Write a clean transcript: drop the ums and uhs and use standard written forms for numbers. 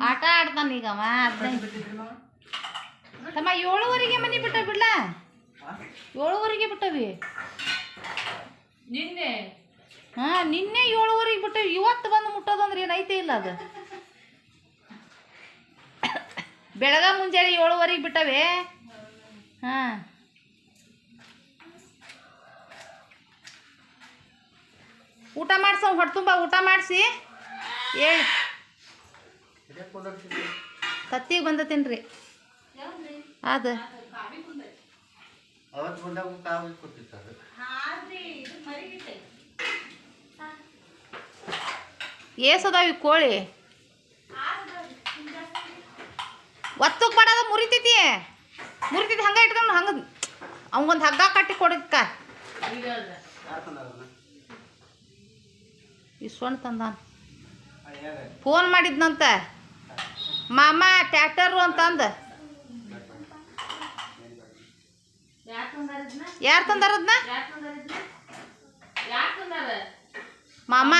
ಆಟ ಆಡ್ತಾನ ಈಗ ಅವ. ತಮ್ಮ 7:30ಗೆ ಮನೆ ಬಿಟ್ಟ ಬಿಡ್ಲ, 7:30ಗೆ ಬಿಟ್ಟವಿ ನಿನ್ನೆ. ನಿನ್ನೆ 7:30ಗೆ ಬಿಟ್ಟವಿ. ಇವತ್ತು ಬಂದು ಮುಟ್ಟೋದಂದ್ರೆ ಏನೈತೆ ಇಲ್ಲ ಅದು. ಬೆಳಗ ಮುಂಜಾನೆ 7:30ಗೆ ಬಿಟ್ಟವೆ. ಊಟ ಮಾಡ್ಸ, ಹೊಟ್ಟೆ ತುಂಬ ಊಟ ಮಾಡಿಸಿ ಹೇಳಿ. ತತ್ತಿಗೆ ಬಂದತೇನ್ರಿ ಅದು. ಏಸದಾವಿ ಕೋಳಿ ಒತ್ತಕ್ಕೆ ಬಡದ ಮುರಿತೈತಿ ಹಂಗೆ ಇಟ್ಕೊಂಡು ಹಂಗೆ ಅವಂಗೊಂದು ಹಗ್ಗ ಕಟ್ಟಿ ಕೊಡಕ್ಕ. ಇಸ್ಕೊಂಡು ತಂದ ಫೋನ್ ಮಾಡಿದ್ನಂತ ಮಾಮ ಟ್ಯಾಕ್ಟರು ಅಂತಂದು. ಯಾರು ತಂದಾರದ್ನ? ಮಾಮ.